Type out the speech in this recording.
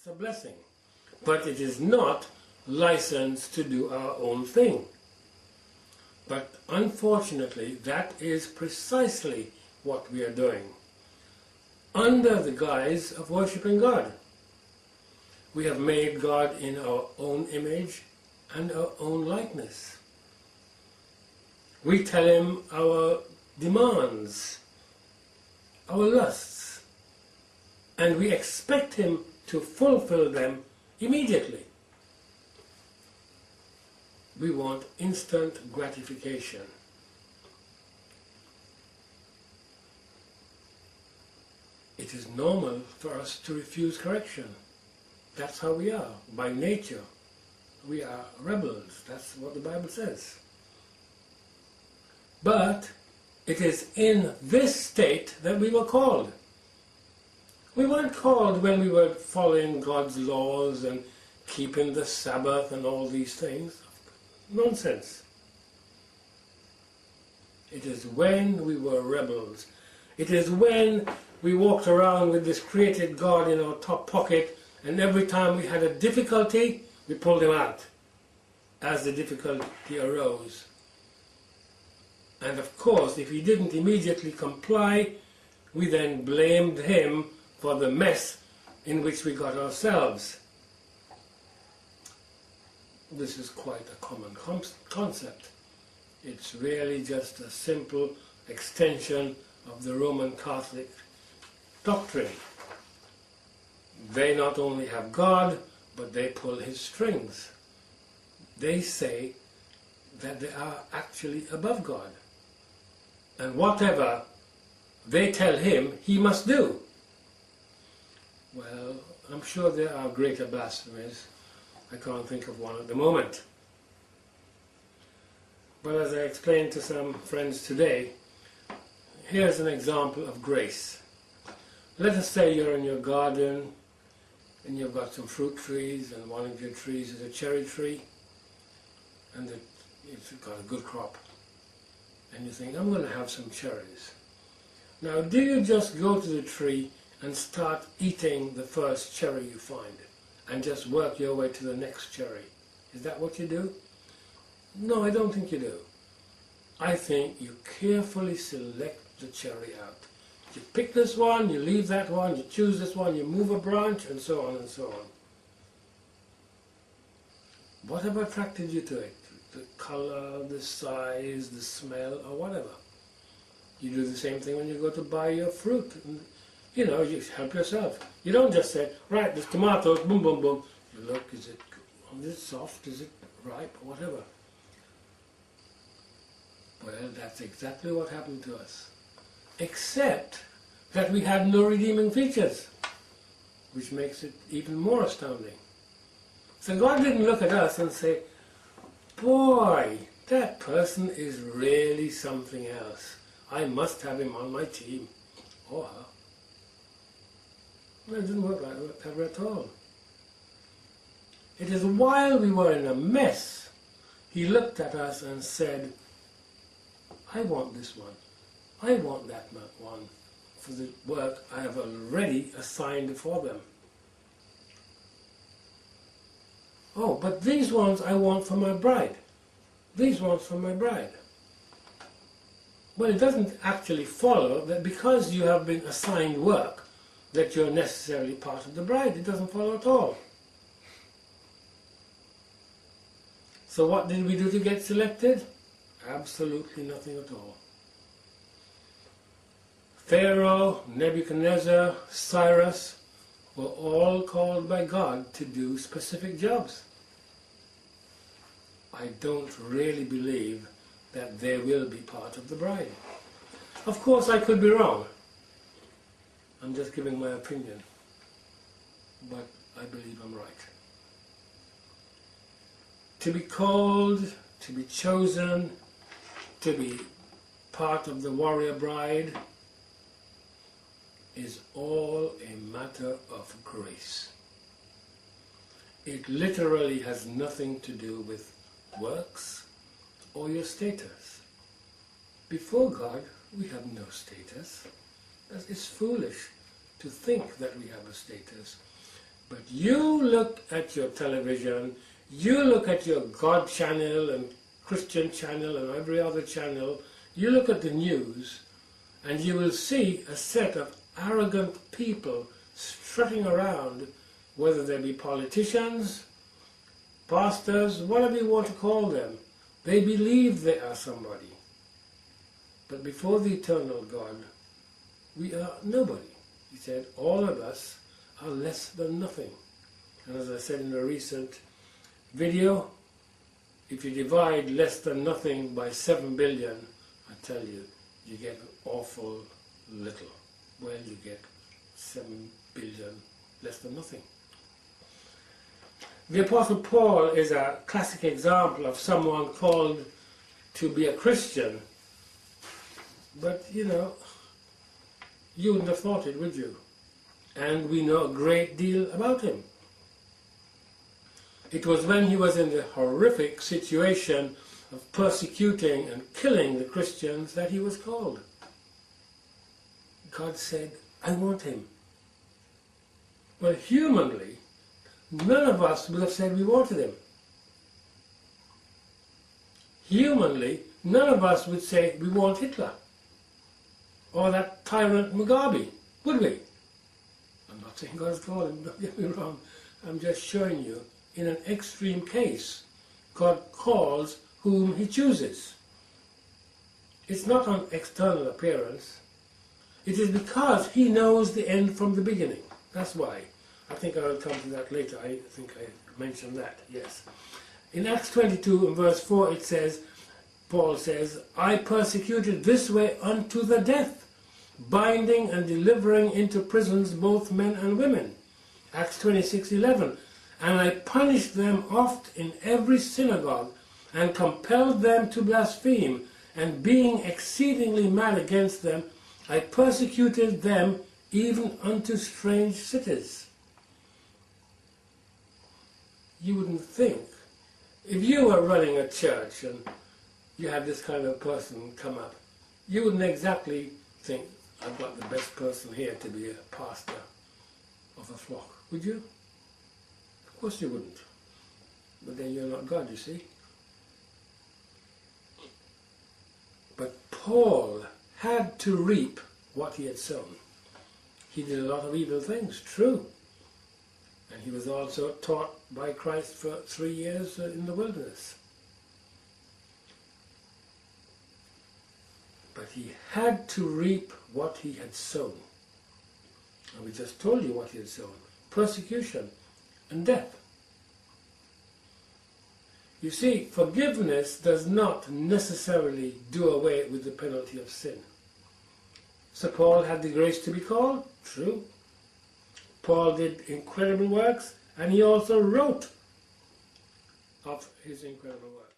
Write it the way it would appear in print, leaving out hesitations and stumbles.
It's a blessing, but it is not licensed to do our own thing. But unfortunately, that is precisely what we are doing, under the guise of worshipping God. We have made God in our own image and our own likeness. We tell him our demands, our lusts, and we expect him to fulfill them immediately. We want instant gratification. It is normal for us to refuse correction. That's how we are. By nature, we are rebels. That's what the Bible says. But it is in this state that we were called. We weren't called when we were following God's laws and keeping the Sabbath and all these things. Nonsense. It is when we were rebels. It is when we walked around with this created God in our top pocket, and every time we had a difficulty, we pulled him out as the difficulty arose. And of course, if he didn't immediately comply, we then blamed him for the mess in which we got ourselves. This is quite a common concept. It's really just a simple extension of the Roman Catholic doctrine. They not only have God, but they pull his strings. They say that they are actually above God. And whatever they tell him, he must do. Well, I'm sure there are greater blasphemies. I can't think of one at the moment. But as I explained to some friends today, here's an example of grace. Let us say you're in your garden and you've got some fruit trees, and one of your trees is a cherry tree, and it's got a good crop. And you think, I'm going to have some cherries. Now, do you just go to the tree and start eating the first cherry you find, and just work your way to the next cherry? Is that what you do? No, I don't think you do. I think you carefully select the cherry out. You pick this one, you leave that one, you choose this one, you move a branch, and so on and so on. Whatever attracted you to it, the color, the size, the smell, or whatever. You do the same thing when you go to buy your fruit. And, you know, you help yourself. You don't just say, right, there's tomatoes, boom, boom, boom. You look, is it soft, is it ripe, or whatever. Well, that's exactly what happened to us. Except that we had no redeeming features, which makes it even more astounding. So God didn't look at us and say, boy, that person is really something else. I must have him on my team. Or her. Well, it didn't work like that at all. It is while we were in a mess, he looked at us and said, I want this one. I want that one for the work I have already assigned for them. Oh, but these ones I want for my bride. These ones for my bride. Well, it doesn't actually follow that because you have been assigned work that you're necessarily part of the bride. It doesn't follow at all. So what did we do to get selected? Absolutely nothing at all. Pharaoh, Nebuchadnezzar, Cyrus were all called by God to do specific jobs. I don't really believe that they will be part of the bride. Of course, I could be wrong. I'm just giving my opinion. But I believe I'm right. To be called, to be chosen, to be part of the warrior bride is all a matter of grace. It literally has nothing to do with works or your status. Before God, we have no status. It's foolish to think that we have a status. But you look at your television, you look at your God channel and Christian channel and every other channel, you look at the news, and you will see a set of arrogant people strutting around, whether they be politicians, pastors, whatever you want to call them. They believe they are somebody. But before the eternal God, we are nobody. He said, all of us are less than nothing. And as I said in a recent video, if you divide less than nothing by 7 billion, I tell you, you get an awful little. Well, you get 7 billion less than nothing. The Apostle Paul is a classic example of someone called to be a Christian. But, you know, you wouldn't have thought it, would you? And we know a great deal about him. It was when he was in the horrific situation of persecuting and killing the Christians that he was called. God said, I want him. Well, humanly, none of us would have said we wanted him. Humanly, none of us would say we want Hitler or that tyrant Mugabe, would we? I'm not saying God's called him, don't get me wrong. I'm just showing you, in an extreme case, God calls whom he chooses. It's not on external appearance. It is because he knows the end from the beginning. That's why. I think I will come to that later. I think I mentioned that, yes. In Acts 22 and verse 4 it says, Paul says, I persecuted this way unto the death, binding and delivering into prisons both men and women. Acts 26:11, and I punished them oft in every synagogue, and compelled them to blaspheme, and being exceedingly mad against them, I persecuted them even unto strange cities. You wouldn't think, if you were running a church and you had this kind of person come up, you wouldn't exactly think, I've got the best person here to be a pastor of a flock, would you? Of course you wouldn't. But then you're not God, you see. But Paul had to reap what he had sown. He did a lot of evil things, true. And he was also taught by Christ for 3 years in the wilderness. But he had to reap what he had sown. And we just told you what he had sown. Persecution and death. You see, forgiveness does not necessarily do away with the penalty of sin. So Paul had the grace to be called? True. Paul did incredible works, and he also wrote of his incredible works.